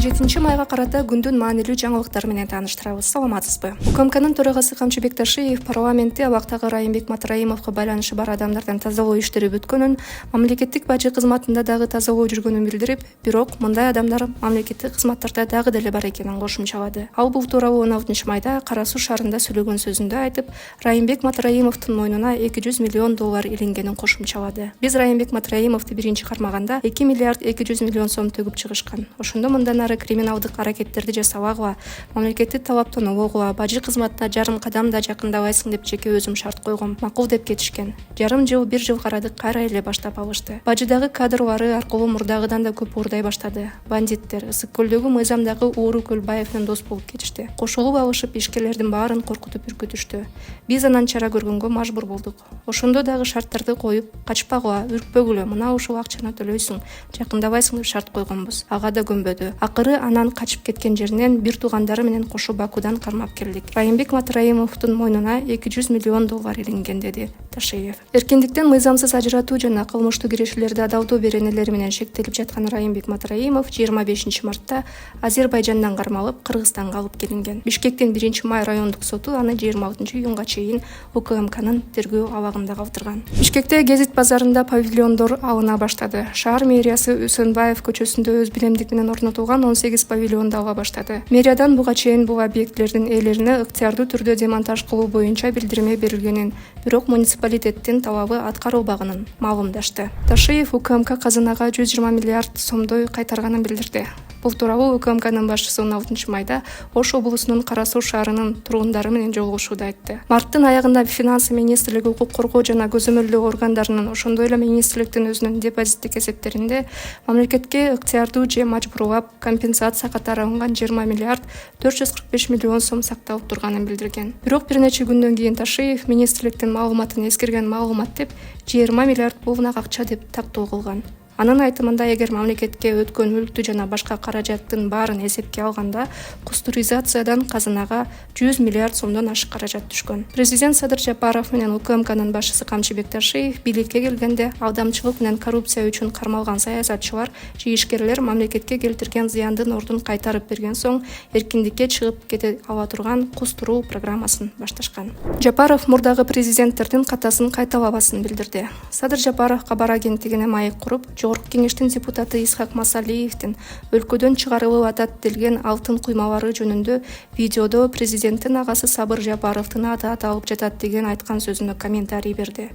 17 майга карата күндүн маанилүү жаңылыктары менен тааныштырабыз. Саламатсызбы? УКМКнын төрагасы Камчы Бекташиев парламентте абактагы Райымбек Матраимовго байланышы бар адамдардан тазалоо иштери бүткөнүн, мамлекеттик бажы кызматында дагы тазалоо жүргөнүн билдирип, бирок мындай адамдар мамлекеттик кызматтарда дагы деле бар экенин кошумчалады. Ал бул тууралуу 16 майда Кара Суу шаарында сүйлөгөн сөзүндө айтып, Райымбек Матраимовдун мойнуна 200 миллион доллар иленгенин кошумчалады. Биз Райымбек Матраимовду биринчи кармаганда 2 миллиард 200 миллион сом төгүп чыгышкан. Ошондо мындан ары криминалдык аракеттерди жасабагыла, мамлекеттик талаптанууга, бажы кызматына жарым кадам да жакындабайсың деп жеке өзүм шарт койгом. Макул деп кетишкен. Жарым жыл, бир жыл карадык, кайра эле баштап алышты. Бажыдагы кадрлары аркылуу мурдагыдан да көп уурдай баштады. Бандиттер Ысык көлдөгү мыйзамдагы Ууру Көлбаев менен дос болуп кетишти. Кошулуп алышып, ишкерлердин баарын коркутуп үркүтүштү. Биз анан чара көргөнгө мажбур болдук. Ошондо дагы шарттарды коюп, качпагыла, үркпөгүлө, мына ушул акчаны төлөйсүң, жакындабайсың деп шарт койгонбуз. Ага да көнбөдү. Акыры анан качып кеткен жеринен бир туугандары менен кошо Бакудан кармап келдик. Райымбек Матраимовдун мойнуна 200 миллион доллар иленген, деди Ташиев. Эркиндиктен мыйзамсыз ажыратуу жана кылмыштуу кирешүүлөрдү адалдоо беренелери менен шектелип жаткан Райымбек Матраимов 25 мартта Азербайжандан кармалып, Кыргызстанга алып келинген. Бишкектин 1 май райондук соту аны 26 июнга чейин УКМКнын тергөө абагында калтырган. Бишкекте Гезит базарында павильондор алына баштады. Шаар мэриясы Үсөнбаев көчөсүндө өз билемдик менен орнотулган 18 павильонду ала баштады. Мэриядан буга чейин бул объектилердин ээлерине ыктыярдуу түрдө демонтаж кылуу боюнча билдирме берилгенин, бирок муниципалитеттин талабы аткарылбаганын маалымдашты. Ташиев УКМК казынага 120 миллиард сомдой кайтарганын билдирди. Бул тууралуу УКМКнын башчысы 16 майда Ош облусунун Кара Суу шаарынын тургундары менен жолугушууда айтты. Марттын аягында Финансы министрлиги, укук коргоо жана көзөмөлдөө органдарынын, ошондой эле министрликтин өзүнүн депозиттик эсептеринде мамлекетке ыктыярдуу же мажбурлап компенсация катары алынган 20 миллиард 445 миллион сом сакталып турганын билдирген. Бирок бир нече күндөн кийин Ташиев министрликтин маалыматын эскерген маалымат деп 20 миллиард бул акча деп тактоо кылган. Анын айтымында, эгер мамлекетке өткөн мүлктү жана башка каражаттын баарын эсепке алганда, кустуризациядан казынага 100 миллиард сомдон ашык каражат түшкөн. Президент Садыр Жапаров менен УКМКнын башчысы Камчы Бекташиев бийликке келгенде алдамчылык менен коррупция үчүн кармалган саясатчылар же ишкерлер мамлекетке келтирген зыяндын ордун кайтарып берген соң эркиндикке чыгып кете ала турган кустуруу программасын башташкан. Жапаров мурдагы президенттердин катасын кайталабасын билдирди. Садыр Жапаров кабар агенттигине маек куруп, Жогорку кеңештин депутаты Исхак Масалиевдин өлкөдөн чыгарылып атат делген алтын куймалары жөнүндө видеодо президенттин агасы Сабыр Жапаровдун аты аталып жатат деген айткан сөзүнө комментарий берди.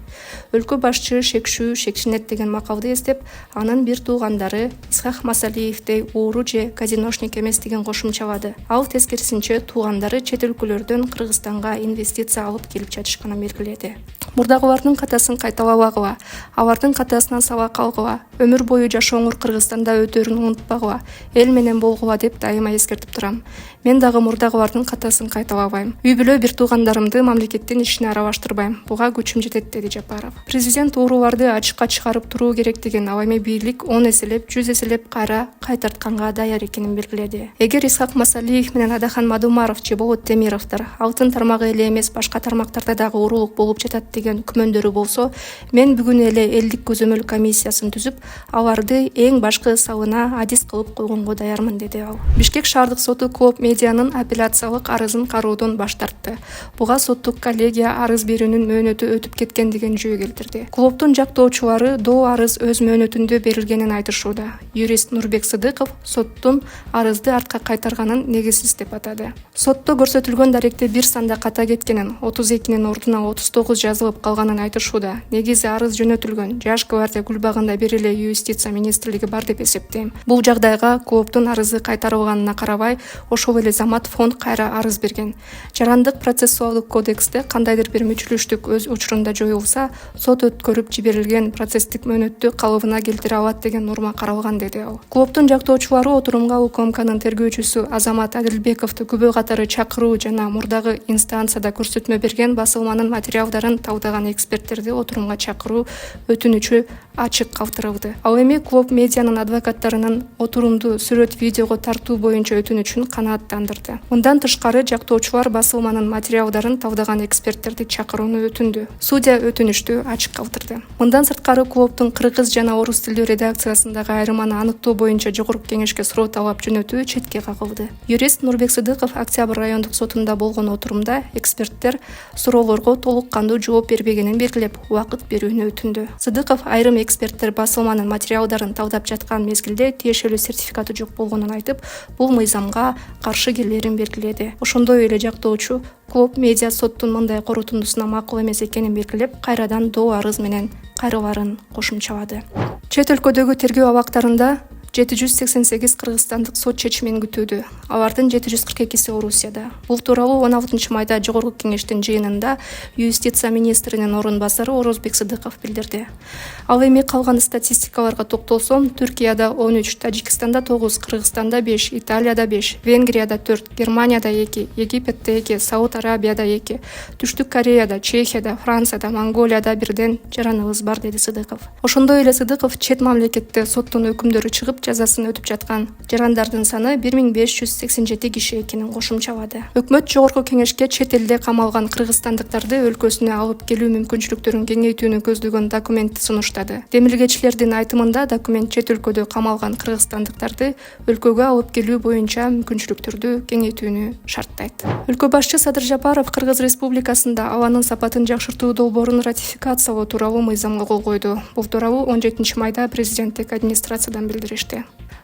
Өлкө башчы шекшүү, шекшинет деген макалды эстеп, анын бир туугандары Исхак Масалиевдей ууру же казиношник эмес деген кошумчалады. Ал тескерисинче туугандары чет өлкөлөрдөн Кыргызстанга инвестиция алып келип жатышканын белгиледи. Мурдагылардын катасын кайталабагыла, алардын катасынан сабак алгыла, өмүр бою жашооңур Кыргызстанда өтөрүн унутпагыла, эл менен болгула деп дайыма эскертип турам. Мен дагы мурдагылардын катасын кайталабайм. Үй бүлө бир туугандарымды мамлекеттин ишине аралаштырбайм. Буга күчүм жетет, деди Жапаров. Президент ууруларды ачыкка чыгарып туруу керек деген, ал эми бийлик 10 эселеп, 100 эселеп кайра кайтартканга даяр экенин белгиледи. Эгер Исхак Масалиев менен Адахан Мадумаров же Болот Темировдор алтын тармагы эле эмес, башка тармактарда дагы уурулук болуп жатат деген күмөндөрү болсо, мен бүгүн эле элдик көзөмөл комиссиясын түзүп, аларды эң башкы салына адис кылып койгонго даярмын, деди ал. Бишкек шаардык соту Клоп медианын апелляциялык арызын кароодон баш тартты. Буга соттук коллегия арыз берүүнүн мөөнөтү өтүп кеткен деген жөө келтирди. Клоптун жактоочулары доо арыз өз мөөнөтүндө берилгенин айтышууда. Юрист Нурбек Сыдыков соттун арызды артка кайтарганын негизсиз деп атады. Сотто көрсөтүлгөн даректе бир санда ката кеткенин, 32-нин ордуна 39 жазылып калганын айтышууда. Негизи арыз жөнөтүлгөн. Жаш гвардия Гүлбагында бир эле юстиция министрлиги бар деп эсептейм. Бул жагдайга Клоптун арызы кайтарылганына карабай, ошол эле замат фонд кайра арыз берген. Жарандык процессуалдык кодексте кандайдыр бир мүчүлүштүк өз учурунда жоюлса, сот өткөрүп жиберилген процесстик мөөнөттү калыбына келтире алат деген норма каралган, деди ал. Клоптун жактоочулары отурумга УКМКнын тергөөчүсү Азамат Адилбековду күбө катары чакыруу жана мурдагы инстанцияда көрсөтмө берген басылманын материалдарын талдаган эксперттерди отурумга чакыруу өтүнүчү ачык калтырылды. Ал эми Клоп медианын адвокаттарынын отурумду сүрөт видеого тартуу боюнча өтүнүчүн канаат ыраттандырды. Мындан тышкары жактоочулар басылманын материалдарын талдаган эксперттерди чакырууну өтүндү. Судья өтүнүштү ачык калтырды. Мындан сырткары клубдун кыргыз жана орус тилдүү редакциясындагы айырманы аныктоо боюнча жогорку кеңешке суроо талап жөнөтүү четке кагылды. Юрист Нурбек Сыдыков Октябрь райондук сотунда болгон отурумда эксперттер суроолорго толук кандуу жооп бербегенин белгилеп, убакыт берүүнү өтүндү. Сыдыков айрым эксперттер басылманын материалдарын талдап жаткан мезгилде тиешелүү сертификаты жок болгонун айтып, бул мыйзамга каршы келерин белгиледи. Ошондой эле жактоочу клуб медиа соттун мындай корутундусуна макул эмес экенин белгилеп, кайрадан доо арыз менен кайрыларын кошумчалады. Чет өлкөдөгү тергөө абактарында 788 кыргызстандык сот чечимин күтүүдө. Алардын 742-си Орусияда. Бул тууралуу 16-майда жогорку кеңештин жыйынында юстиция министринин орун басары Орозбек Сыдыков билдирди. Ал эми калган статистикаларга токтолсом, Түркияда 13, Тажикстанда 9, Кыргызстанда 5, Италияда 5, Венгрияда 4, Германияда 2, Египетте 2, Сауд Арабияда 2, Түштүк Кореяда, Чехияда, Францияда, Монголияда бирден жараныбыз бар, деди Сыдыков. Ошондой эле Сыдыков чет мамлекетте соттун өкүмдөрү чыгып жазасын өтүп жаткан жарандардын саны 1587 киши экенин кошумчалады. Өкмөт жогорку кеңешке чет элде камалган кыргызстандыктарды өлкөсүнө алып келүү мүмкүнчүлүктөрүн кеңейтүүнү көздөгөн документти сунуштады. Демилгечилердин айтымында документ чет өлкөдө камалган кыргызстандыктарды өлкөгө алып келүү боюнча мүмкүнчүлүктөрдү кеңейтүүнү шарттайт. Өлкө башчы Садыр Жапаров Кыргыз Республикасында абанын сапатын жакшыртуу долбоорун ратификациялоо тууралуу мыйзамга кол койду. Бул тууралуу 17-майда президенттик администрациядан билдиришти.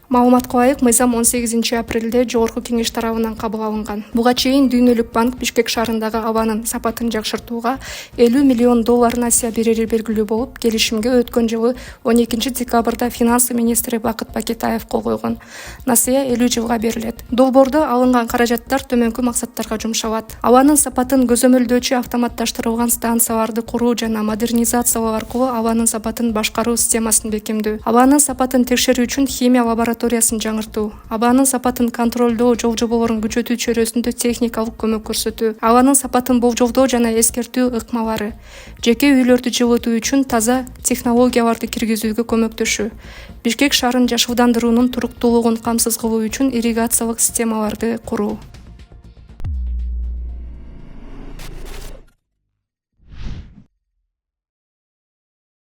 Маалыматка ылайык, мыйзам 18 апрелде жогорку кеңеш тарабынан кабыл алынган. Буга чейин Дүйнөлүк банк Бишкек шаарындагы абанын сапатын жакшыртууга 50 миллион доллар насыя берери белгилүү болуп, келишимге өткөн жылы 12 декабрда финансы министри Бакыт Бакетаев кол койгон. Насыя 50 жылга берилет. Долбоордо алынган каражаттар төмөнкү максаттарга жумшалат. Абанын сапатын көзөмөлдөөчү автоматташтырылган станцияларды куруу жана модернизациялоо аркылуу абанын сапатын башкаруу системасын бекемдөө, абанын сапатын текшерүү үчүн химия лабораториясын жаңыртуу, абанын сапатын контролдоо жол-жоболорун күчөтүү чөйрөсүндө техникалык көмөк көрсөтүү, абанын сапатын болжолдоо жана эскертүү ыкмалары, жеке үйлөрдү жылытуу үчүн таза технологияларды киргизүүгө көмөктөшүү, Бишкек шаарын жашылдандыруунун туруктуулугун камсыз кылуу үчүн ирригациялык системаларды куруу.